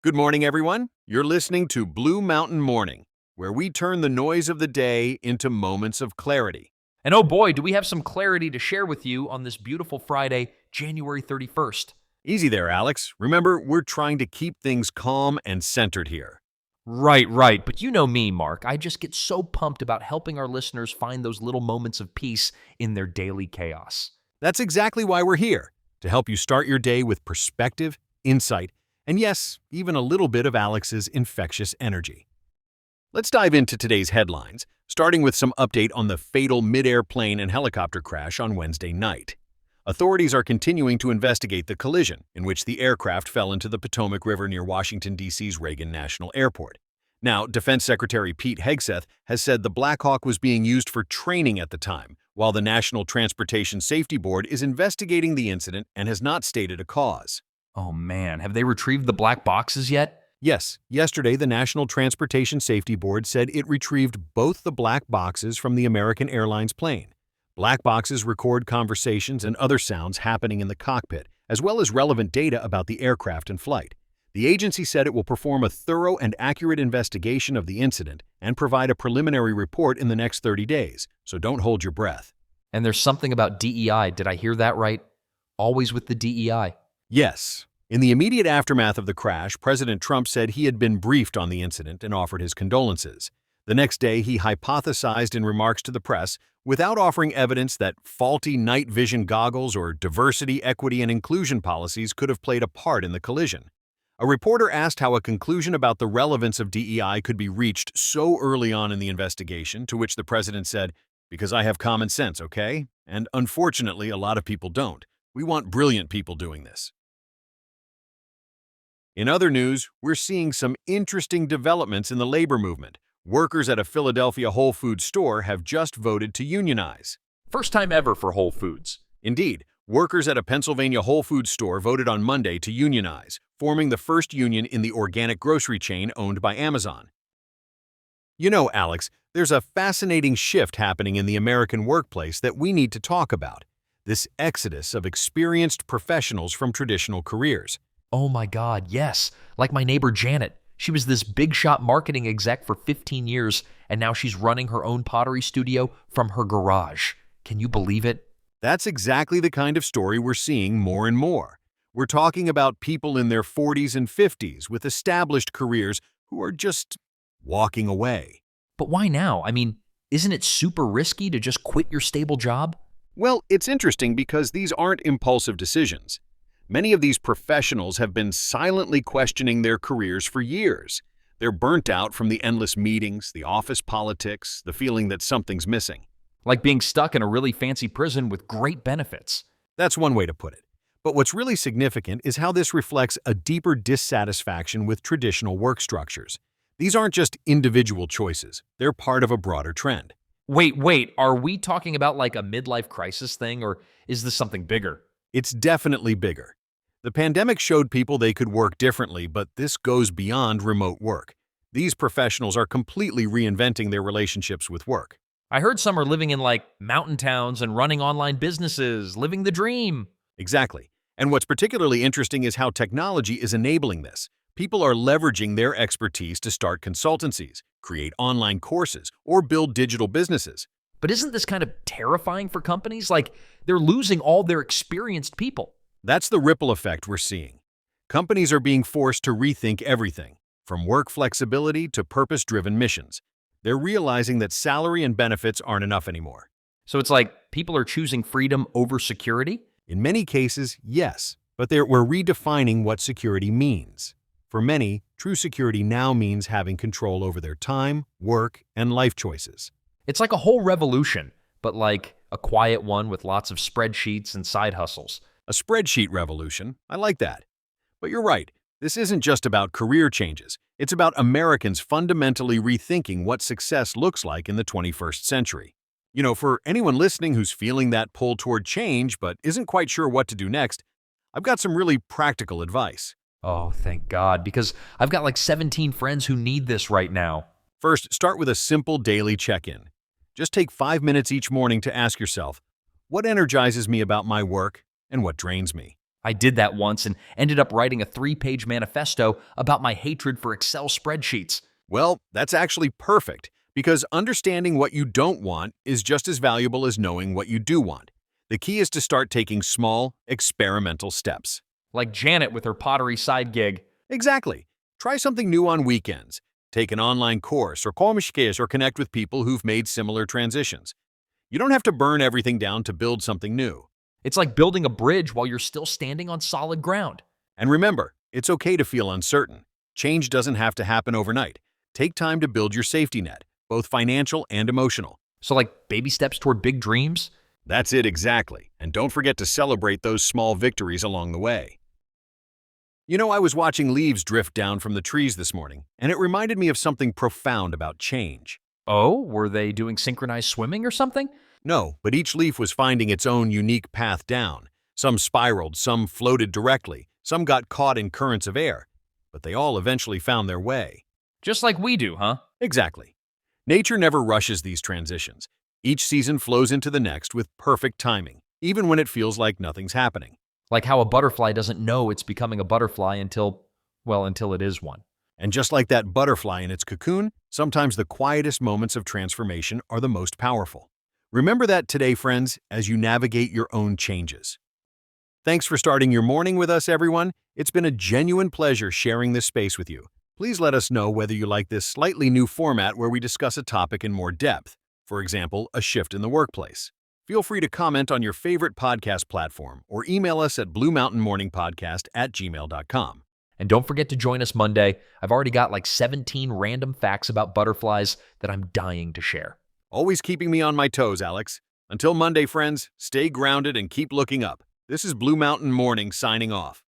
Good morning, everyone. You're listening to Blue Mountain Morning, where we turn the noise of the day into moments of clarity. And oh boy, do we have some clarity to share with you on this beautiful Friday, January 31st. Easy there, Alex. Remember, we're trying to keep things calm and centered here. Right. But you know me, Mark. I just get so pumped about helping our listeners find those little moments of peace in their daily chaos. That's exactly why we're here, to help you start your day with perspective, insight, and yes, even a little bit of Alex's infectious energy. Let's dive into today's headlines, starting with some update on the fatal mid-air plane and helicopter crash on Wednesday night. Authorities are continuing to investigate the collision in which the aircraft fell into the Potomac River near Washington, D.C.'s Reagan National Airport. Now, Defense Secretary Pete Hegseth has said the Black Hawk was being used for training at the time, while the National Transportation Safety Board is investigating the incident and has not stated a cause. Oh man, have they retrieved the black boxes yet? Yes, yesterday the National Transportation Safety Board said it retrieved both the black boxes from the American Airlines plane. Black boxes record conversations and other sounds happening in the cockpit, as well as relevant data about the aircraft and flight. The agency said it will perform a thorough and accurate investigation of the incident and provide a preliminary report in the next 30 days, so don't hold your breath. And there's something about DEI. Did I hear that right? Always with the DEI. Yes. In the immediate aftermath of the crash, President Trump said he had been briefed on the incident and offered his condolences. The next day, he hypothesized in remarks to the press without offering evidence that faulty night vision goggles or diversity, equity, and inclusion policies could have played a part in the collision. A reporter asked how a conclusion about the relevance of DEI could be reached so early on in the investigation, to which the president said, "Because I have common sense, okay? And unfortunately, a lot of people don't. We want brilliant people doing this." In other news, we're seeing some interesting developments in the labor movement. Workers at a Philadelphia Whole Foods store have just voted to unionize. First time ever for Whole Foods. Indeed, workers at a Pennsylvania Whole Foods store voted on Monday to unionize, forming the first union in the organic grocery chain owned by Amazon. You know, Alex, there's a fascinating shift happening in the American workplace that we need to talk about. This exodus of experienced professionals from traditional careers. Oh my God, yes. Like my neighbor Janet. She was this big shot marketing exec for 15 years, and now she's running her own pottery studio from her garage. Can you believe it? That's exactly the kind of story we're seeing more and more. We're talking about people in their 40s and 50s with established careers who are just walking away. But why now? I mean, isn't it super risky to just quit your stable job? Well, it's interesting because these aren't impulsive decisions. Many of these professionals have been silently questioning their careers for years. They're burnt out from the endless meetings, the office politics, the feeling that something's missing. Like being stuck in a really fancy prison with great benefits. That's one way to put it. But what's really significant is how this reflects a deeper dissatisfaction with traditional work structures. These aren't just individual choices. They're part of a broader trend. Wait, are we talking about like a midlife crisis thing, or is this something bigger? It's definitely bigger. The pandemic showed people they could work differently, but this goes beyond remote work. These professionals are completely reinventing their relationships with work. I heard some are living in like mountain towns and running online businesses, living the dream. Exactly. And what's particularly interesting is how technology is enabling this. People are leveraging their expertise to start consultancies, create online courses, or build digital businesses. But isn't this kind of terrifying for companies? Like they're losing all their experienced people. That's the ripple effect we're seeing. Companies are being forced to rethink everything, from work flexibility to purpose-driven missions. They're realizing that salary and benefits aren't enough anymore. So it's like people are choosing freedom over security? In many cases, yes, but we're redefining what security means. For many, true security now means having control over their time, work, and life choices. It's like a whole revolution, but like a quiet one with lots of spreadsheets and side hustles. A spreadsheet revolution. I like that. But you're right. This isn't just about career changes. It's about Americans fundamentally rethinking what success looks like in the 21st century. You know, for anyone listening who's feeling that pull toward change but isn't quite sure what to do next, I've got some really practical advice. Oh, thank God, because I've got like 17 friends who need this right now. First, start with a simple daily check-in. Just take 5 minutes each morning to ask yourself, what energizes me about my work and what drains me? I did that once and ended up writing a 3-page manifesto about my hatred for Excel spreadsheets. Well, that's actually perfect, because understanding what you don't want is just as valuable as knowing what you do want. The key is to start taking small, experimental steps. Like Janet with her pottery side gig. Exactly. Try something new on weekends. Take an online course or or connect with people who've made similar transitions. You don't have to burn everything down to build something new. It's like building a bridge while you're still standing on solid ground. And remember, it's okay to feel uncertain. Change doesn't have to happen overnight. Take time to build your safety net, both financial and emotional. So like baby steps toward big dreams? That's it exactly. And don't forget to celebrate those small victories along the way. You know, I was watching leaves drift down from the trees this morning, and it reminded me of something profound about change. Oh, were they doing synchronized swimming or something? No, but each leaf was finding its own unique path down. Some spiraled, some floated directly, some got caught in currents of air, but they all eventually found their way. Just like we do, huh? Exactly. Nature never rushes these transitions. Each season flows into the next with perfect timing, even when it feels like nothing's happening. Like how a butterfly doesn't know it's becoming a butterfly until it is one. And just like that butterfly in its cocoon, sometimes the quietest moments of transformation are the most powerful. Remember that today, friends, as you navigate your own changes. Thanks for starting your morning with us, everyone. It's been a genuine pleasure sharing this space with you. Please let us know whether you like this slightly new format where we discuss a topic in more depth, for example, a shift in the workplace. Feel free to comment on your favorite podcast platform or email us at bluemountainmorningpodcast@gmail.com. And don't forget to join us Monday. I've already got like 17 random facts about butterflies that I'm dying to share. Always keeping me on my toes, Alex. Until Monday, friends, stay grounded and keep looking up. This is Blue Mountain Morning signing off.